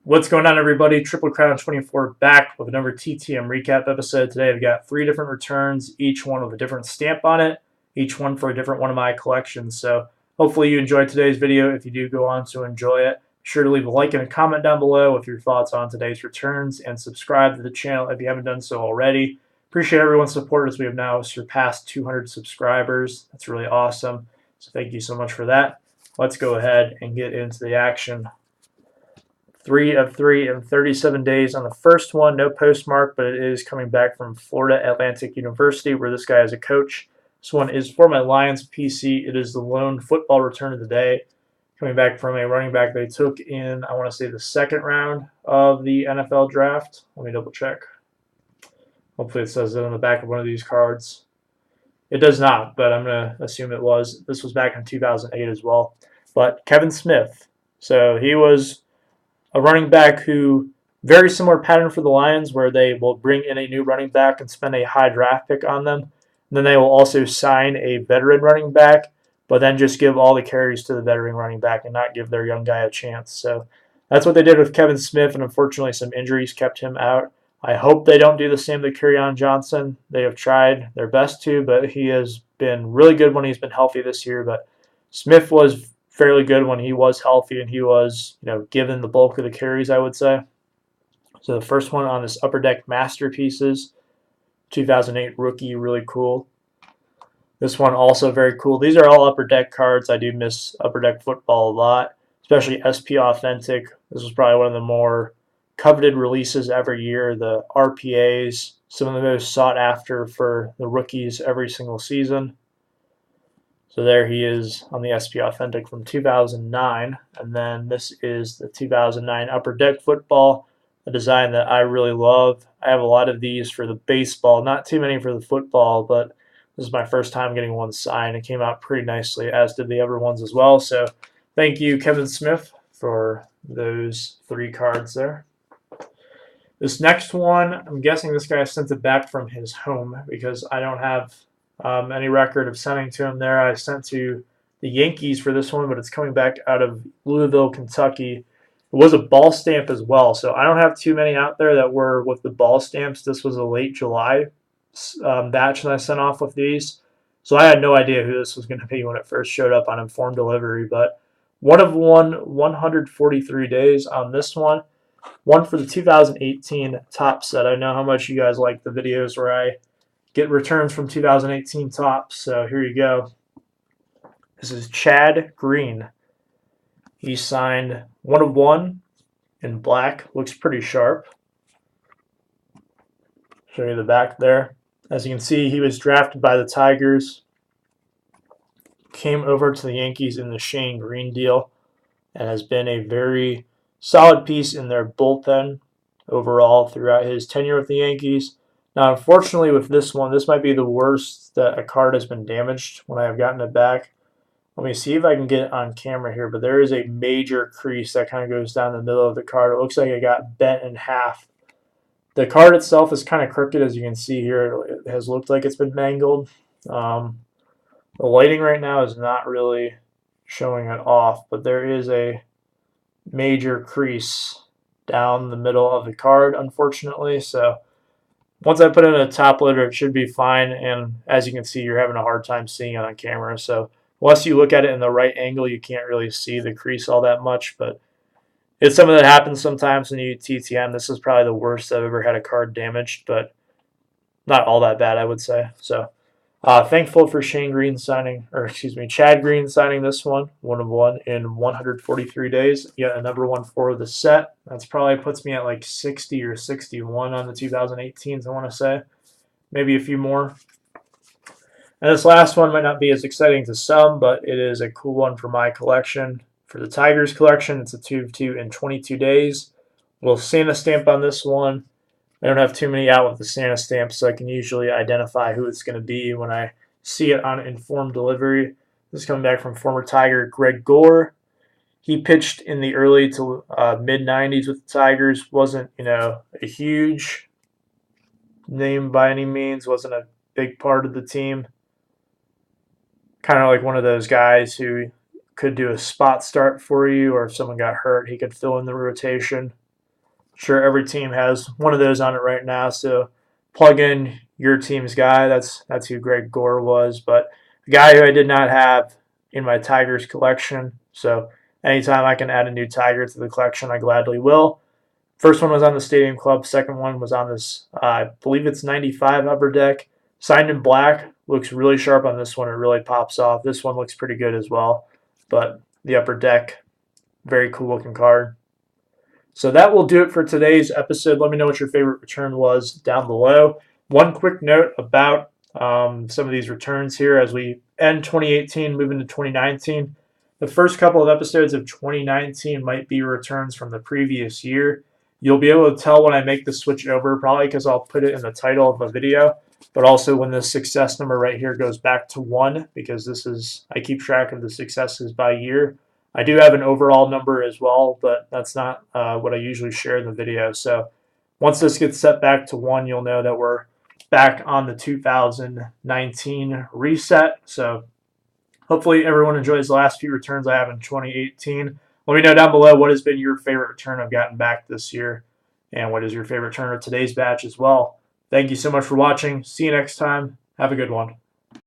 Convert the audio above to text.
What's going on, everybody? Triple Crown 24 back with another TTM recap episode. Today I've got 3 different returns, each one with a different stamp on it, each one for a different one of my collections. So hopefully you enjoyed today's video. If you do go on to enjoy it, be sure to leave a like and a comment down below with your thoughts on today's returns, and subscribe to the channel if you haven't done so already. Appreciate everyone's support as we have now surpassed 200 subscribers. That's really awesome. So thank you so much for that. Let's go ahead and get into the action. 3 of 3 in 37 days on the first one. No postmark, but it is coming back from Florida Atlantic University, where this guy is a coach. This one is for my Lions PC. It is the lone football return of the day, coming back from a running back they took in, I want to say, the second round of the NFL draft. Let me double check. Hopefully it says it on the back of one of these cards. It does not, but I'm going to assume it was. This was back in 2008 as well. But Kevin Smith. So he was a running back who, very similar pattern for the Lions, where they will bring in a new running back and spend a high draft pick on them. And then they will also sign a veteran running back, but then just give all the carries to the veteran running back and not give their young guy a chance. So that's what they did with Kevin Smith, and unfortunately some injuries kept him out. I hope they don't do the same to Kerryon Johnson. They have tried their best to, but he has been really good when he's been healthy this year. But Smith was fairly good when he was healthy, and he was, given the bulk of the carries, I would say. So the first one on this Upper Deck Masterpieces, 2008 rookie, really cool. This one also very cool. These are all Upper Deck cards. I do miss Upper Deck football a lot, especially SP Authentic. This was probably one of the more coveted releases every year. The RPAs, some of the most sought after for the rookies every single season. So there he is on the SP Authentic from 2009. And then this is the 2009 Upper Deck Football, a design that I really love. I have a lot of these for the baseball, not too many for the football, but this is my first time getting one signed. It came out pretty nicely, as did the other ones as well. So thank you, Kevin Smith, for those 3 cards there. This next one, I'm guessing this guy sent it back from his home because I don't have any record of sending to him there. I sent to the Yankees for this one, but it's coming back out of Louisville, Kentucky. It was a ball stamp as well, so I don't have too many out there that were with the ball stamps. This was a late July batch that I sent off with these, so I had no idea who this was going to be when it first showed up on informed delivery. But 1 of 143 days on this one. One for the 2018 top set. I know how much you guys like the videos where I get returns from 2018 tops, so here you go. This is Chad Green. He signed 1 of 1 in black. Looks pretty sharp. Show you the back there. As you can see, he was drafted by the Tigers. Came over to the Yankees in the Shane Green deal and has been a very solid piece in their bullpen overall throughout his tenure with the Yankees. Now, unfortunately, with this one, this might be the worst that a card has been damaged when I have gotten it back. Let me see if I can get it on camera here, but there is a major crease that kind of goes down the middle of the card. It looks like it got bent in half. The card itself is kind of crooked, as you can see here. It has looked like it's been mangled. The lighting right now is not really showing it off, but there is a major crease down the middle of the card, unfortunately. So once I put in a top loader, it should be fine, and as you can see, you're having a hard time seeing it on camera. So unless you look at it in the right angle, you can't really see the crease all that much, but it's something that happens sometimes when you TTM. This is probably the worst I've ever had a card damaged, but not all that bad, I would say. So thankful for Chad Green signing this one, 1 of 1 in 143 days. Yet another one for the set. That's probably puts me at like 60 or 61 on the 2018s, I want to say. Maybe a few more. And this last one might not be as exciting to some, but it is a cool one for my collection. For the Tigers collection, it's a 2 of 2 in 22 days. Little Santa stamp on this one. I don't have too many out with the Santa stamp, so I can usually identify who it's going to be when I see it on informed delivery. This is coming back from former Tiger Greg Gore. He pitched in the early to mid-90s with the Tigers. Wasn't, a huge name by any means. Wasn't a big part of the team. Kind of like one of those guys who could do a spot start for you, or if someone got hurt, he could fill in the rotation. sure every team has one of those on it right now. So plug in your team's guy. That's who Greg Gore was. But a guy who I did not have in my Tigers collection. So anytime I can add a new Tiger to the collection, I gladly will. First one was on the Stadium Club. Second one was on this, I believe it's 95 upper deck. Signed in black. Looks really sharp on this one. It really pops off. This one looks pretty good as well. But the upper deck, very cool looking card. So that will do it for today's episode. Let me know what your favorite return was down below. One quick note about some of these returns here as we end 2018, move into 2019. The first couple of episodes of 2019 might be returns from the previous year. You'll be able to tell when I make the switch over, probably because I'll put it in the title of the video, but also when the success number right here goes back to 1, because this is, I keep track of the successes by year. I do have an overall number as well, but that's not what I usually share in the video. So once this gets set back to 1, you'll know that we're back on the 2019 reset. So hopefully everyone enjoys the last few returns I have in 2018. Let me know down below what has been your favorite return I've gotten back this year, and what is your favorite return of today's batch as well. Thank you so much for watching. See you next time. Have a good one.